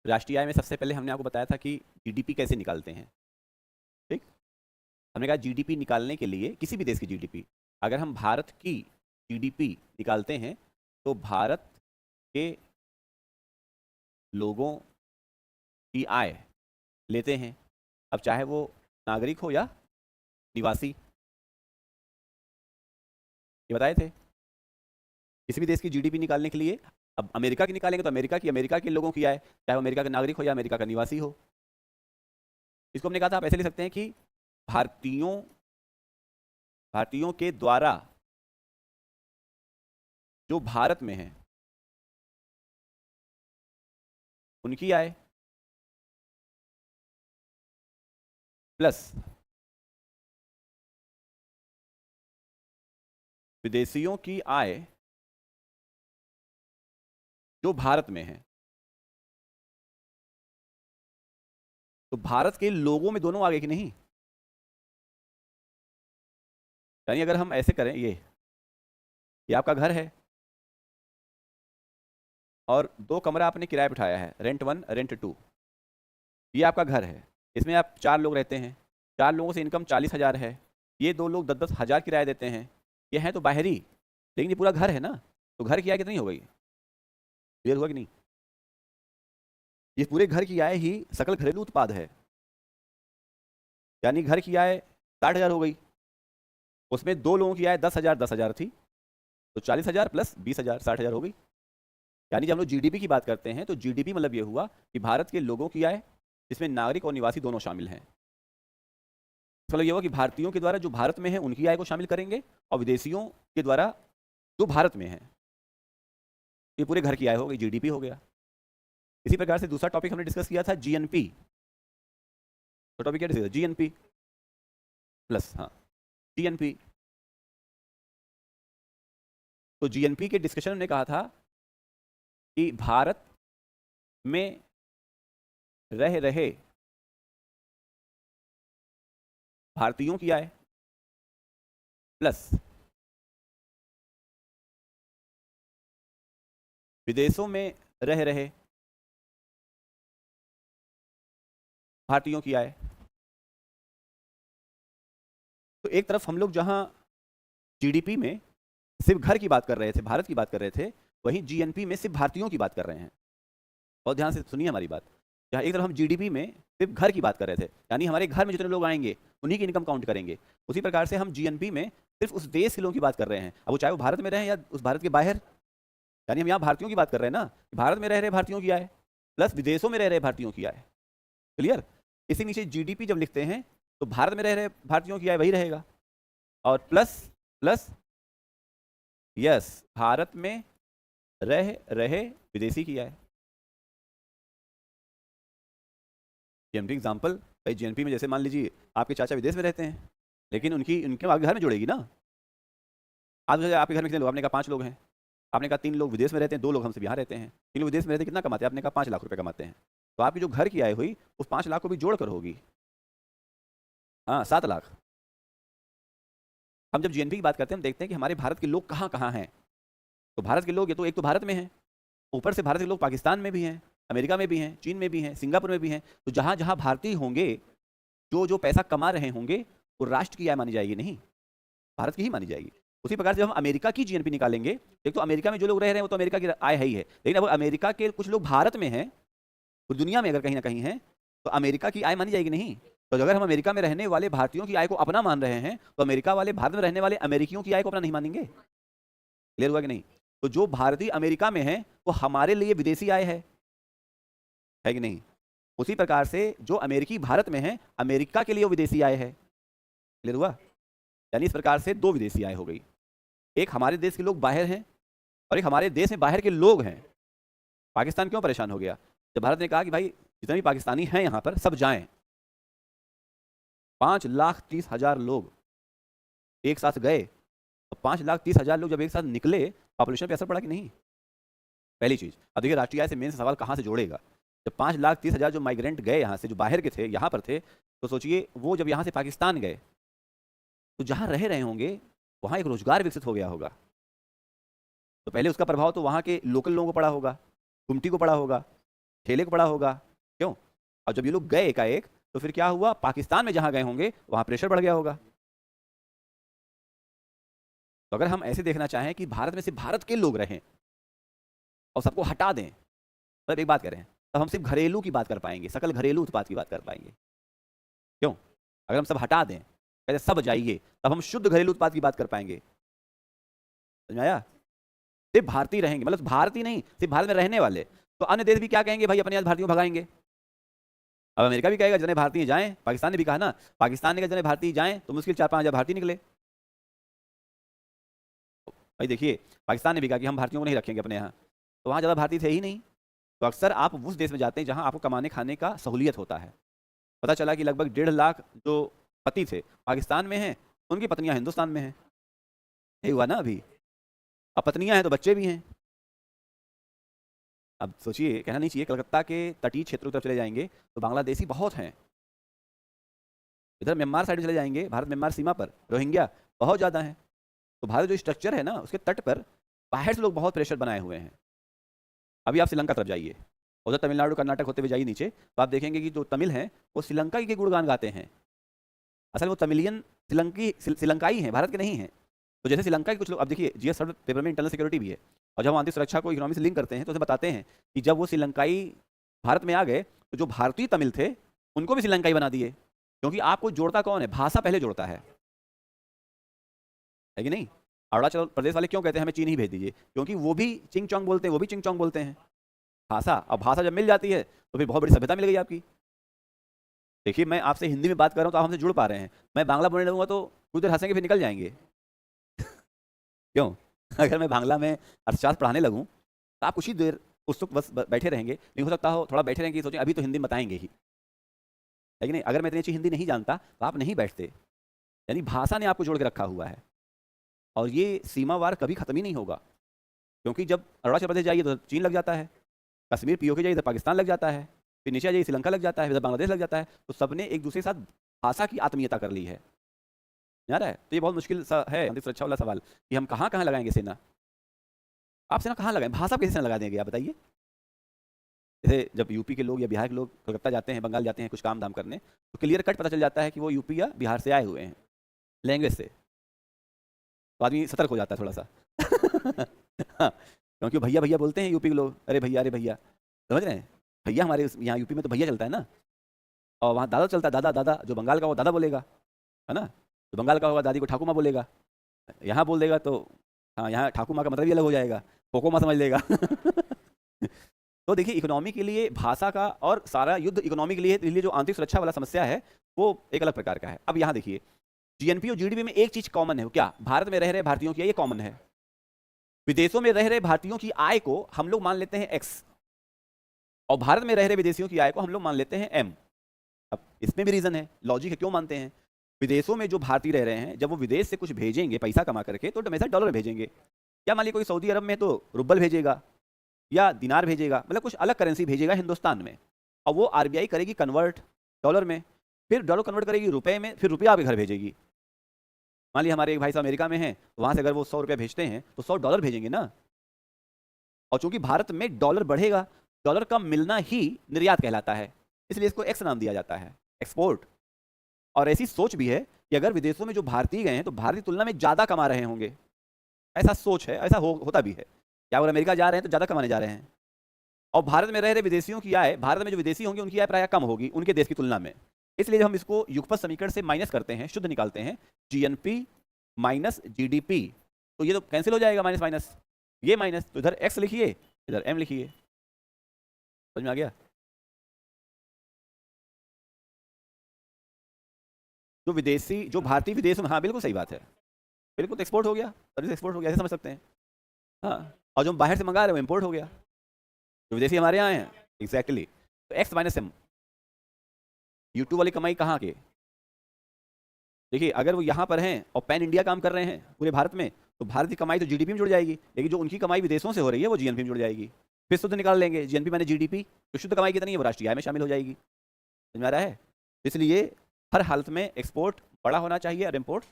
राष्ट्रीय आय में सबसे पहले हमने आपको बताया था कि जीडीपी कैसे निकालते हैं। ठीक, हमने कहा जीडीपी निकालने के लिए किसी भी देश की जीडीपी, अगर हम भारत की जीडीपी निकालते हैं तो भारत के लोगों की आय लेते हैं, अब चाहे वो नागरिक हो या निवासी, ये बताए थे। किसी भी देश की जीडीपी निकालने के लिए, अब अमेरिका की निकालेंगे तो अमेरिका के लोगों की आय, चाहे वो अमेरिका का नागरिक हो या अमेरिका का निवासी हो। इसको हमने कहा था आप ऐसे लिख सकते हैं कि भारतीयों भारतीयों के द्वारा जो भारत में है उनकी आय प्लस विदेशियों की आय जो भारत में है। तो भारत के लोगों में दोनों आ गए कि नहीं? यानी अगर हम ऐसे करें, ये आपका घर है और 2 कमरा आपने किराए पर उठाया है, रेंट 1 रेंट 2। ये आपका घर है, इसमें आप 4 लोग रहते हैं, 4 लोगों से इनकम 40,000 है, ये 2 लोग 10-10 हज़ार किराया देते हैं। ये हैं तो बाहरी, लेकिन ये पूरा घर है ना, तो घर की आय कितनी हो गई? क्लियर हुआ कि नहीं? ये पूरे घर की आय ही सकल घरेलू उत्पाद है, यानी घर की आय 60,000 हो गई, उसमें 2 लोगों की आय 10,000 थी, तो 40,000 प्लस 20,000 60,000 हो गई। यानी जब हम लोग जीडीपी की बात करते हैं तो जीडीपी मतलब ये हुआ कि भारत के लोगों की आय जिसमें नागरिक और निवासी दोनों शामिल हैं। मतलब ये हुआ कि भारतीयों के द्वारा जो भारत में है उनकी आय को शामिल करेंगे और विदेशियों के द्वारा जो भारत में है, ये पूरे घर की आय हो गई, जीडीपी हो गया। इसी प्रकार से दूसरा टॉपिक हमने डिस्कस किया था जीएनपी। तो टॉपिक क्या डिस्कस किया? जीएनपी प्लस, हाँ जीएनपी। तो जीएनपी के डिस्कशन में कहा था कि भारत में रह रहे भारतीयों की आय प्लस विदेशों में रह रहे भारतीयों की आय। तो एक तरफ हम लोग जहां जीडीपी में सिर्फ घर की बात कर रहे थे, भारत की बात कर रहे थे, वहीं जीएनपी में सिर्फ भारतीयों की बात कर रहे हैं। बहुत ध्यान से सुनिए हमारी बात। जहाँ एक तरफ हम जीडीपी में सिर्फ घर की बात कर रहे थे, यानी हमारे घर में जितने लोग आएंगे उन्हीं की इनकम काउंट करेंगे, उसी प्रकार से हम जीएनपी में सिर्फ उस देश के लोगों की बात कर रहे हैं, अब वो चाहे वो भारत में रहे या उस भारत के बाहर। यानी हम यहाँ भारतीयों की बात कर रहे हैं ना, भारत में रह रहे भारतीयों की आय प्लस विदेशों में रह रहे भारतीयों की आय। क्लियर? इसी नीचे जीडीपी जब लिखते हैं तो भारत में रह रहे भारतीयों की आय वही रहेगा, और प्लस प्लस यस भारत में रह रहे विदेशी की आय। जीएनपी एग्जाम्पल, भाई जीएनपी में जैसे मान लीजिए आपके चाचा विदेश में रहते हैं, लेकिन उनके आपके घर में जुड़ेगी ना। आप आपके घर में कितने लोग? आपने कहा 5 लोग हैं, आपने कहा 3 लोग विदेश में रहते हैं, 2 लोग हमसे यहाँ रहते हैं। 3 लोग विदेश में रहते कितना कमाते हैं? आपने कहा 5 लाख रुपए कमाते हैं। तो आपकी जो घर की आय हुई उस 5 लाख को भी जोड़कर होगी, हाँ 7 लाख। हम जब जीएनपी की बात करते हैं हम देखते हैं कि हमारे भारत के लोग कहाँ कहाँ हैं। तो भारत के लोग ये तो एक तो भारत में हैं, ऊपर से भारत के लोग पाकिस्तान में भी हैं, अमेरिका में भी हैं, चीन में भी हैं, सिंगापुर में भी हैं। तो जहाँ जहाँ भारतीय होंगे, जो जो पैसा कमा रहे होंगे, वो राष्ट्र की आय मानी जाएगी, नहीं भारत की ही मानी जाएगी। उसी प्रकार से जब हम अमेरिका की जीएनपी निकालेंगे, एक तो अमेरिका में जो लोग रह रहे हैं वो तो अमेरिका की आय है ही है, लेकिन अब अमेरिका के कुछ लोग भारत में हैं, पूरी दुनिया में अगर कहीं ना कहीं हैं, तो अमेरिका की आय मानी जाएगी नहीं। तो अगर हम अमेरिका में रहने वाले भारतीयों की आय को अपना मान रहे हैं, तो अमेरिका वाले भारत में रहने वाले अमेरिकियों की आय को अपना नहीं मानेंगे। क्लियर हुआ कि नहीं? तो जो भारतीय अमेरिका में है वो हमारे लिए विदेशी आय है कि नहीं? उसी प्रकार से जो अमेरिकी भारत में है, अमेरिका के लिए वो विदेशी आय है। क्लियर हुआ? यानी इस प्रकार से 2 विदेशी आय हो गई, एक हमारे देश के लोग बाहर हैं और एक हमारे देश में बाहर के लोग हैं। पाकिस्तान क्यों परेशान हो गया? जब भारत ने कहा कि भाई जितने भी पाकिस्तानी हैं यहाँ पर सब जाएं, 5,30,000 लोग एक साथ गए, तो 5,30,000 लोग जब एक साथ निकले, पॉपुलेशन पे असर पड़ा कि नहीं? पहली चीज। अब देखिए राष्ट्रीय आय से मेन सवाल कहाँ से जोड़ेगा? जब 5,30,000 जो माइग्रेंट गए यहाँ से, जो बाहर के थे यहाँ पर थे, तो सोचिए वो जब यहाँ से पाकिस्तान गए तो जहाँ रह रहे होंगे वहाँ एक रोजगार विकसित हो गया होगा, तो पहले उसका प्रभाव तो वहाँ के लोकल लोगों को पड़ा होगा, कुमटी को पड़ा होगा, ठेले को पड़ा होगा। क्यों? और जब ये लोग गए एकाएक तो फिर क्या हुआ, पाकिस्तान में जहां गए होंगे वहां प्रेशर बढ़ गया होगा। तो अगर हम ऐसे देखना चाहें कि भारत में सिर्फ भारत के लोग रहें और सबको हटा दें, मतलब एक बात करें, तब हम सिर्फ घरेलू की बात कर पाएंगे, सकल घरेलू उत्पाद की बात कर पाएंगे। क्यों? अगर हम सब हटा दें, कहते सब जाइए, तब हम शुद्ध घरेलू उत्पाद की बात कर पाएंगे। समझ में आया? सिर्फ भारतीय रहेंगे, मतलब भारतीय नहीं, सिर्फ भारत में रहने वाले, तो अन्य देश भी क्या कहेंगे, भाई अपने यहाँ भारतीयों को भगाएंगे। अब अमेरिका भी कहेगा जितने भारतीय जाएं, पाकिस्तान ने भी कहा ना, पाकिस्तान ने कहा जितने भारतीय जाएं तो मुश्किल 4-5 हज़ार भारतीय निकले। भाई देखिए, पाकिस्तान ने भी कहा कि हम भारतीयों को नहीं रखेंगे अपने यहाँ, तो वहाँ ज़्यादा भारतीय थे ही नहीं। तो अक्सर आप उस देश में जाते हैं जहाँ आपको कमाने खाने का सहूलियत होता है। पता चला कि लगभग 1.5 लाख जो पति थे पाकिस्तान में हैं, उनकी पत्नियां हिंदुस्तान में हैं। यही हुआ ना अभी। अब पत्नियां हैं तो बच्चे भी हैं। अब सोचिए, कहना नहीं चाहिए, कलकत्ता के तटीय क्षेत्रों की तरफ चले जाएंगे तो बांग्लादेशी बहुत हैं। इधर म्यांमार साइड चले जाएंगे, भारत म्यांमार सीमा पर रोहिंग्या बहुत ज़्यादा हैं। तो भारत जो स्ट्रक्चर है ना, उसके तट पर बाहर से लोग बहुत प्रेशर बनाए हुए हैं। अभी आप श्रीलंका तरफ जाइए, उधर तमिलनाडु कर्नाटक होते हुए जाइए नीचे, तो आप देखेंगे कि जो तमिल हैं वो श्रीलंका के गुणगान गाते हैं। असल वो तमिलियन श्रीलंकाई हैं, भारत के नहीं हैं। तो जैसे श्रीलंका के कुछ लोग, अब देखिए जीएस पेपर में इंटरनल सिक्योरिटी भी है, और जब हम आंतरिक सुरक्षा को इकोनॉमी से लिंक करते हैं तो उसे बताते हैं कि जब वो श्रीलंकाई भारत में आ गए तो जो भारतीय तमिल थे उनको भी श्रीलंकाई बना दिए, क्योंकि आपको जोड़ता कौन है, भाषा पहले जोड़ता है कि नहीं। अरुणाचल प्रदेश वाले क्यों कहते हैं हमें चीन ही भेज दीजिए, क्योंकि वो भी चिंग चोंग बोलते हैं, वो भी चिंग चोंग बोलते हैं। भाषा, अब भाषा जब मिल जाती है तो फिर बहुत बड़ी सभ्यता मिल गई आपकी। देखिए, मैं आपसे हिंदी में बात कर रहा हूँ तो आप हमसे जुड़ पा रहे हैं, मैं बांग्ला बोलने लगूंगा तो कुछ देर हंसेंगे फिर निकल जाएंगे। क्यों? अगर मैं बांग्ला में अर्थशास्त्र पढ़ाने लगूँ तो आप कुछ ही देर उस वक्त बस बैठे रहेंगे, नहीं हो सकता हो थोड़ा बैठे रहेंगे, सोचें अभी तो हिंदी में बताएंगे ही, है कि नहीं। अगर मैं इतनी अच्छी हिंदी नहीं जानता तो आप नहीं बैठते। यानी भाषा ने आपको जोड़ के रखा हुआ है, और ये सीमावार कभी खत्म ही नहीं होगा। क्योंकि जब अरुणाचल प्रदेश जाइए तो चीन लग जाता है, कश्मीर पीओके जाइए तो पाकिस्तान लग जाता है, फिर नीचे जाइए श्रीलंका लग जाता है, फिर बांग्लादेश लग जाता है। तो सबने एक दूसरे के साथ भाषा की आत्मीयता कर ली है, यार है। तो ये बहुत मुश्किल सा है आंतरिक सुरक्षा वाला सवाल कि हम कहाँ कहाँ लगाएंगे सेना। आप सेना कहाँ लगाएं, भाषा कैसे सेना लगा देंगे आप बताइए। जैसे जब यूपी के लोग या बिहार के लोग कलकत्ता जाते हैं, बंगाल जाते हैं कुछ काम धाम करने, तो क्लियर कट पता चल जाता है कि वो यूपी या बिहार से आए हुए हैं लैंग्वेज से। तो आदमी सतर्क हो जाता है थोड़ा सा। हाँ, क्योंकि भैया भैया बोलते हैं यूपी के लोग, अरे भैया अरे भैया, समझ रहे हैं। भैया हमारे यहाँ यूपी में तो भैया चलता है ना, और वहाँ दादा चलता है, दादा दादा। जो बंगाल का वो दादा बोलेगा, है ना। जो बंगाल का होगा दादी को ठाकुमा बोलेगा, यहाँ बोल देगा तो हाँ, यहाँ ठाकुमा का मतलब ही अलग हो जाएगा, पोकोमा समझ लेगा। तो देखिए, इकोनॉमी के लिए भाषा का और सारा युद्ध इकोनॉमी के लिए जो आंतरिक सुरक्षा वाला समस्या है वो एक अलग प्रकार का है। अब यहाँ देखिए, जीएनपी और जीडीपी में एक चीज कॉमन है, क्या? भारत में रह रहे भारतीयों की ये कॉमन है। विदेशों में रह रहे भारतीयों की आय को हम लोग मान लेते हैं एक्स, और भारत में रह रहे विदेशियों की आय को हम लोग मान लेते हैं एम। अब इसमें भी रीजन है, लॉजिक है, क्यों मानते हैं। विदेशों में जो भारतीय रह रहे हैं, जब वो विदेश से कुछ भेजेंगे पैसा कमा करके, तो हमेशा डॉलर भेजेंगे। क्या मान लीजिए कोई सऊदी अरब में तो रुबल भेजेगा या दिनार भेजेगा, मतलब कुछ अलग करेंसी भेजेगा हिंदुस्तान में, और वो आरबीआई करेगी कन्वर्ट डॉलर में, फिर डॉलर कन्वर्ट करेगी रुपए में, फिर रुपया आपके घर भेजेगी। मान लीजिए हमारे एक भाई साहब अमेरिका में हैं, तो वहाँ से अगर वो 100 रुपया भेजते हैं तो 100 डॉलर भेजेंगे ना। और चूंकि भारत में डॉलर बढ़ेगा, डॉलर का मिलना ही निर्यात कहलाता है, इसलिए इसको एक्स नाम दिया जाता है, एक्सपोर्ट। और ऐसी सोच भी है कि अगर विदेशों में जो भारतीय गए हैं तो भारतीय तुलना में ज़्यादा कमा रहे होंगे, ऐसा सोच है, ऐसा होता भी है। क्या अगर अमेरिका जा रहे हैं तो ज़्यादा कमाने जा रहे हैं, और भारत में रह रहे विदेशियों की आय, भारत में जो विदेशी होंगे उनकी आय प्रायः कम होगी उनके देश की तुलना में। इसलिए हम इसको युगपत समीकरण से माइनस करते हैं, शुद्ध निकालते हैं, जीएनपी माइनस जीडीपी, तो ये तो कैंसिल हो जाएगा, माइनस माइनस ये माइनस, तो इधर एक्स लिखिए इधर एम लिखिए। समझ में आ गया? जो विदेशी, जो भारतीय विदेश में, हाँ बिल्कुल सही बात है, बिल्कुल एक्सपोर्ट हो गया, सर्विस एक्सपोर्ट हो गया, ऐसे समझ सकते हैं। हाँ, और जो हम बाहर से मंगा रहे हैं वो इम्पोर्ट हो गया, जो विदेशी हमारे यहाँ हैं। एग्जैक्टली, तो एक्स माइनस एम। यूट्यूब वाली कमाई कहाँ के? देखिए, अगर वो यहाँ पर हैं और पैन इंडिया काम कर रहे हैं पूरे भारत में, तो भारत की कमाई तो जीडीपी में जुड़ जाएगी, लेकिन जो उनकी कमाई विदेशों से हो रही है वो जीएनपी में जुड़ जाएगी। फिर शुद्ध निकाल लेंगे, जीएनपी माने जीडीपी, तो शुद्ध कमाई कितनी है वो राष्ट्रीय आय में शामिल हो जाएगी। समझ में आ रहा है? इसलिए हर हालत में एक्सपोर्ट बड़ा होना चाहिए और इम्पोर्ट